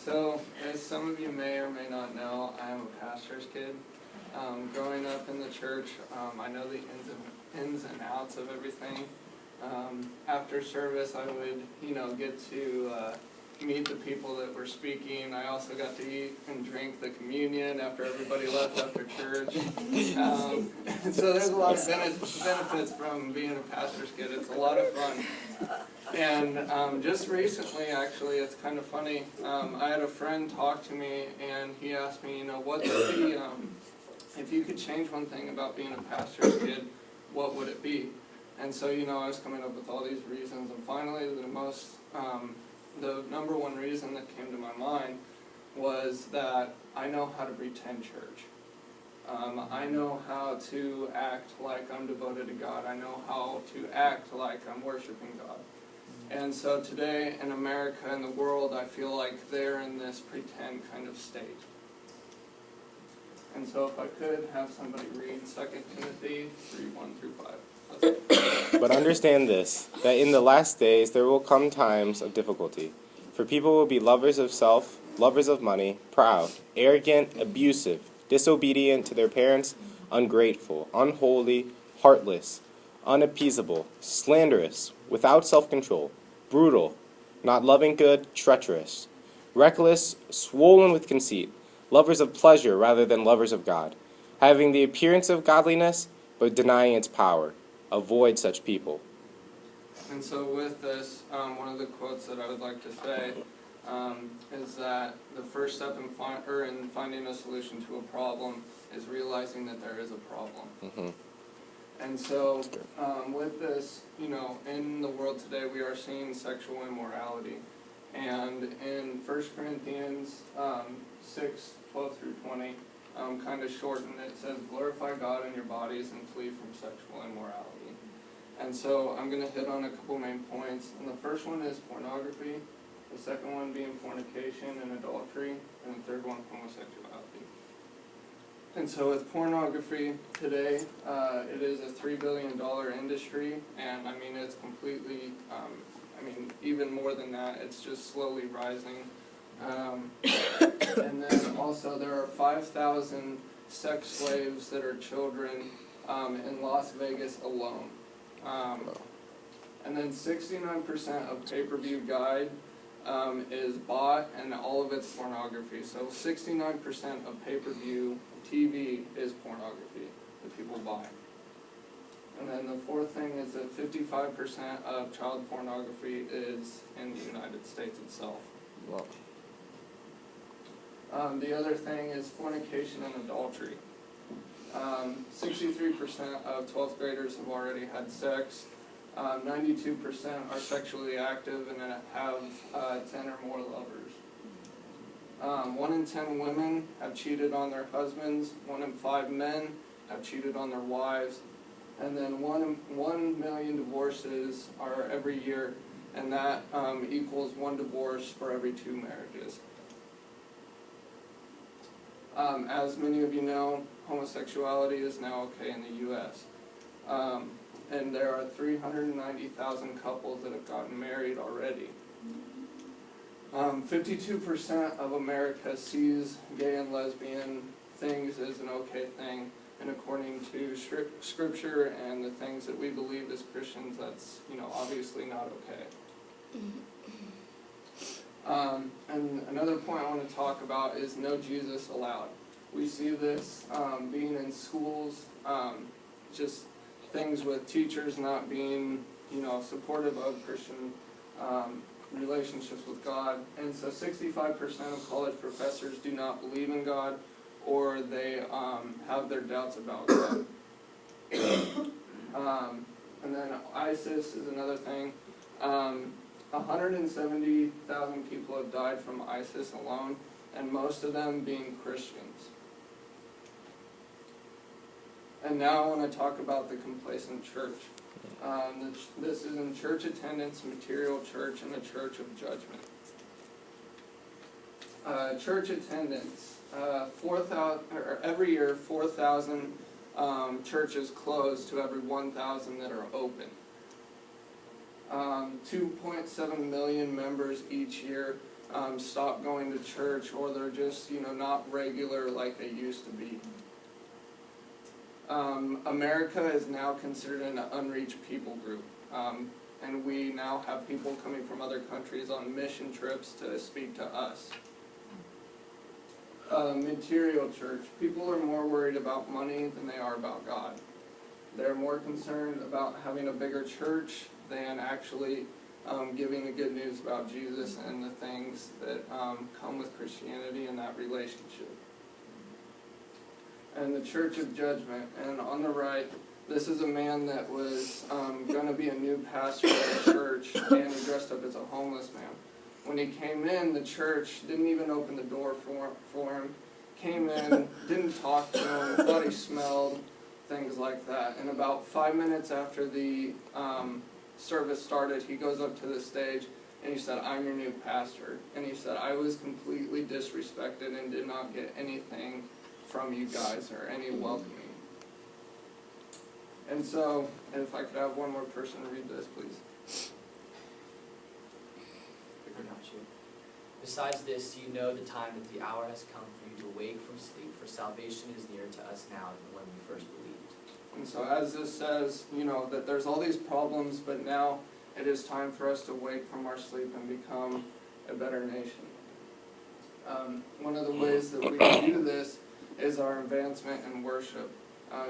So, as some of you may or may not know, I am a pastor's kid. Growing up in the church, I know the ins and outs of everything. After service, I would, get to meet the people that were speaking. I also got to eat and drink the communion after everybody left after church. So there's a lot of benefits from being a pastor's kid. It's a lot of fun. And just recently, actually, it's kind of funny. I had a friend talk to me, and he asked me, what's the, if you could change one thing about being a pastor's kid, what would it be? And so, I was coming up with all these reasons, and finally, the number one reason that came to my mind was that I know how to pretend church. I know how to act like I'm devoted to God. I know how to act like I'm worshiping God. And so today in America and the world, I feel like they're in this pretend kind of state. And so if I could have somebody read 2 Timothy 3:1-5. But understand this, that in the last days there will come times of difficulty. For people will be lovers of self, lovers of money, proud, arrogant, abusive, disobedient to their parents, ungrateful, unholy, heartless, unappeasable, slanderous, without self-control, brutal, not loving good, treacherous, reckless, swollen with conceit, lovers of pleasure rather than lovers of God, having the appearance of godliness, but denying its power. Avoid such people. And so with this, one of the quotes that I would like to say is that the first step in finding a solution to a problem is realizing that there is a problem. Mm-hmm. And so with this, in the world today, we are seeing sexual immorality. And in 1 Corinthians 6:12-20, kind of shortened, it says, glorify God in your bodies and flee from sexual immorality. And so I'm going to hit on a couple main points. And the first one is pornography. The second one being fornication and adultery. And the third one, homosexuality. And so with pornography today, it is a $3 billion industry. And I mean, it's completely, even more than that, it's just slowly rising. And then also there are 5,000 sex slaves that are children in Las Vegas alone. And then 69% of pay-per-view guide is bought, and all of it's pornography. So 69% of pay-per-view TV is pornography that people buy. And then the fourth thing is that 55% of child pornography is in the United States itself. Wow. The other thing is fornication and adultery. 63% of 12th graders have already had sex. 92% are sexually active and have 10 or more lovers. 1 in 10 women have cheated on their husbands. 1 in 5 men have cheated on their wives. And then 1 million divorces are every year, and that equals 1 divorce for every 2 marriages. As many of you know, homosexuality is now okay in the U.S. And there are 390,000 couples that have gotten married already. 52% of America sees gay and lesbian things as an okay thing, and according to Scripture and the things that we believe as Christians, that's obviously not okay. And another point I want to talk about is no Jesus allowed. We see this being in schools, just things with teachers not being, supportive of Christian relationships with God. And so 65% of college professors do not believe in God, or they have their doubts about God. And then ISIS is another thing. 170,000 people have died from ISIS alone, and most of them being Christians. And now I want to talk about the complacent church. This is in church attendance, material church, and the church of judgment. Church attendance. Every year, 4,000 churches close to every 1,000 that are open. 2.7 million members each year. stop going to church, or they're just, not regular like they used to be. America is now considered an unreached people group, and we now have people coming from other countries on mission trips to speak to us. Material church. People are more worried about money than they are about God. They're more concerned about having a bigger church than actually giving the good news about Jesus and the things that come with Christianity and that relationship. And the Church of Judgment. And on the right, this is a man that was going to be a new pastor at a church, and he dressed up as a homeless man. When he came in, the church didn't even open the door for him. Came in, didn't talk to him, thought he smelled, things like that. And about 5 minutes after the service started, he goes up to the stage and he said, "I'm your new pastor." And he said, "I was completely disrespected and did not get anything from you guys or any welcoming." And so, if I could have one more person read this, please. Besides this, you know the time that the hour has come for you to awake from sleep, for salvation is nearer to us now than when we first believed. And so as this says, that there's all these problems, but now it is time for us to wake from our sleep and become a better nation. One of the ways that we do this is our advancement in worship.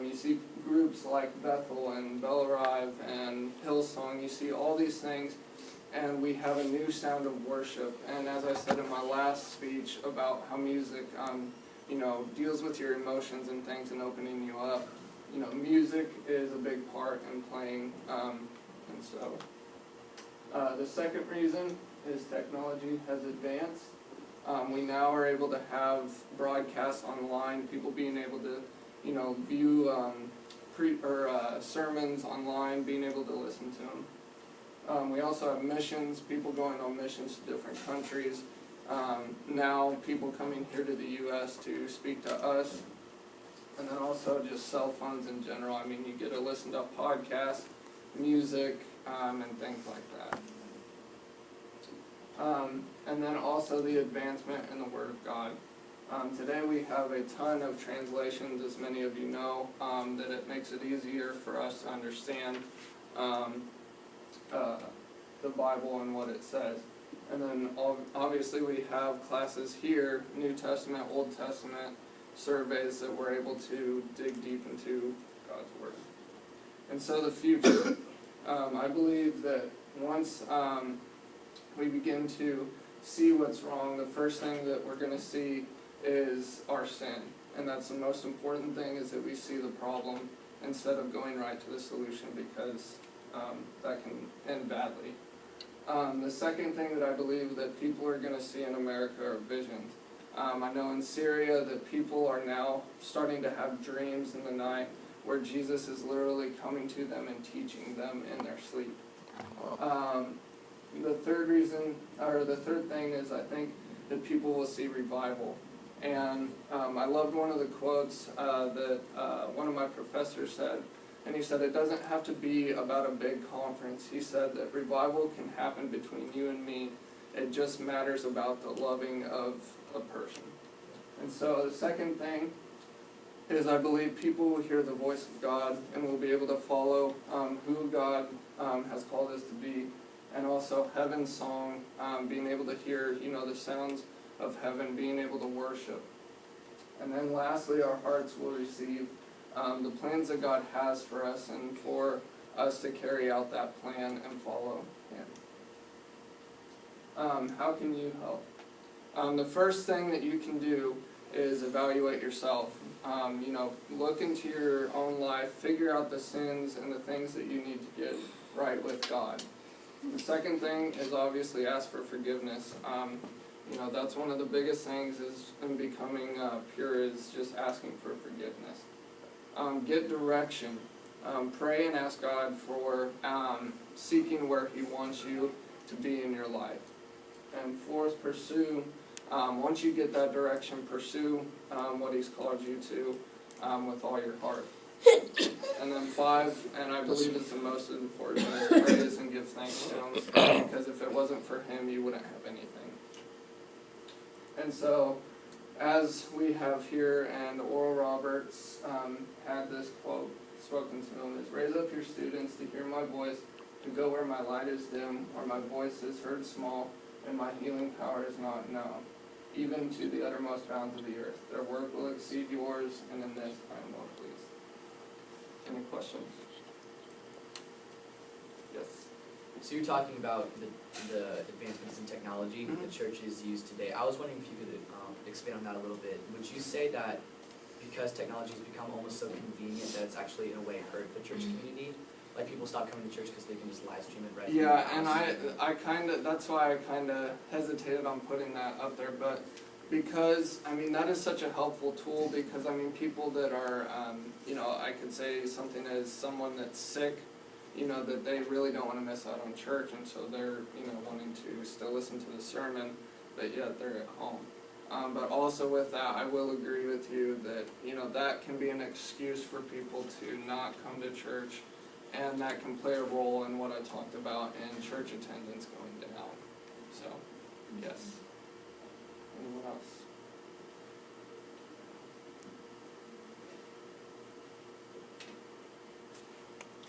You see groups like Bethel and Bellarive and Hillsong, you see all these things, and we have a new sound of worship. And as I said in my last speech about how music, deals with your emotions and things and opening you up, music is a big part in playing. And so the second reason is technology has advanced. We now are able to have broadcasts online, people being able to, view sermons online, being able to listen to them. We also have missions, people going on missions to different countries. Now people coming here to the U.S. to speak to us. And then also just cell phones in general. I mean, you get to listen to podcasts, music, and things like that. And then also the advancement in the Word of God. Today we have a ton of translations, as many of you know, that it makes it easier for us to understand the Bible and what it says. And then obviously we have classes here, New Testament, Old Testament, surveys that we're able to dig deep into God's Word. And so the future. I believe that once we begin to see what's wrong, the first thing that we're going to see is our sin. And that's the most important thing, is that we see the problem instead of going right to the solution, because that can end badly. The second thing that I believe that people are going to see in America are visions. I know in Syria that people are now starting to have dreams in the night where Jesus is literally coming to them and teaching them in their sleep. The third thing is, I think that people will see revival. And I loved one of the quotes that one of my professors said, and he said, it doesn't have to be about a big conference. He said that revival can happen between you and me. It just matters about the loving of a person. And so the second thing is, I believe people will hear the voice of God and will be able to follow who God has called us to be. And also heaven's song, being able to hear, the sounds of heaven, being able to worship. And then lastly, our hearts will receive the plans that God has for us, and for us to carry out that plan and follow Him. How can you help? The first thing that you can do is evaluate yourself. Look into your own life, figure out the sins and the things that you need to get right with God. The second thing is obviously ask for forgiveness. That's one of the biggest things is in becoming pure, is just asking for forgiveness. Get direction. Pray and ask God for seeking where He wants you to be in your life. And fourth, pursue. Once you get that direction, pursue what He's called you to with all your heart. And then 5, and I believe it's the most important, is praise and give thanks to Him, because if it wasn't for Him, you wouldn't have anything. And so, as we have here, and Oral Roberts had this quote spoken to him, is raise up your students to hear my voice, to go where my light is dim, where my voice is heard small, and my healing power is not known, even to the uttermost bounds of the earth. Their work will exceed yours, and in this I am well pleased. Any questions? Yes. So you're talking about the advancements in technology Mhm. that churches use today. I was wondering if you could expand on that a little bit. Would you say that because technology has become almost so convenient that it's actually in a way hurt the church community? Like people stop coming to church because they can just live stream it right from their Yeah, and house? I kind of, that's why I kind of hesitated on putting that up there, but because, I mean, that is such a helpful tool, because, I mean, people that are, you know, I could say something as someone that's sick, you know, that they really don't want to miss out on church, and so they're, you know, wanting to still listen to the sermon, but yet they're at home. But also with that, I will agree with you that, you know, that can be an excuse for people to not come to church, and that can play a role in what I talked about in church attendance going down. So, yes. Anyone else?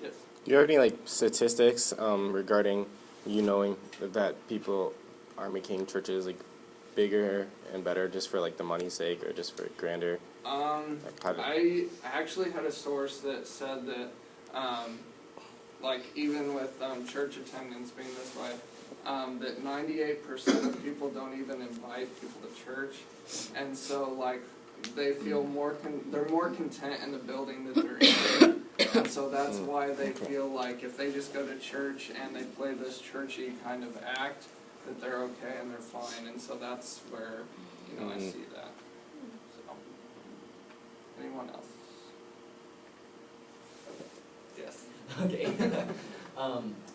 Yes. Do you have any like statistics regarding you knowing that people are making churches like bigger and better just for like the money's sake or just for grander? I actually had a source that said that, like even with church attendance being this way, that 98% of people don't even invite people to church, and so like they feel they're more content in the building that they're in, and so that's why they feel like if they just go to church and they play this churchy kind of act, that they're okay and they're fine, and so that's where, you know, I see that. So, anyone else? Yes. Okay.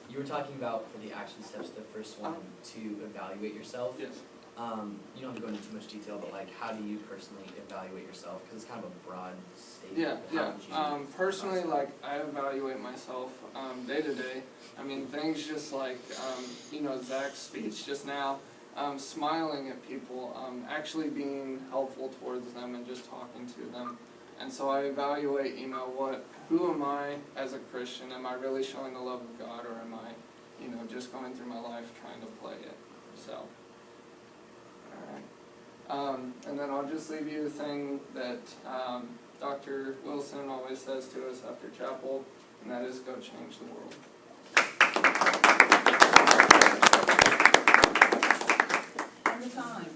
You were talking about for the action steps, the first one to evaluate yourself. Yes. You don't have to go into too much detail, but like, how do you personally evaluate yourself? Because it's kind of a broad statement. Yeah. Personally, like, I evaluate myself day to day. I mean, things just like, you know, Zach's speech just now, smiling at people, actually being helpful towards them and just talking to them. And so I evaluate, you know, who am I as a Christian? Am I really showing the love of God, or am I, you know, just going through my life trying to play it? So. Alright. And then I'll just leave you the thing that Dr. Wilson always says to us after chapel, and that is go change the world.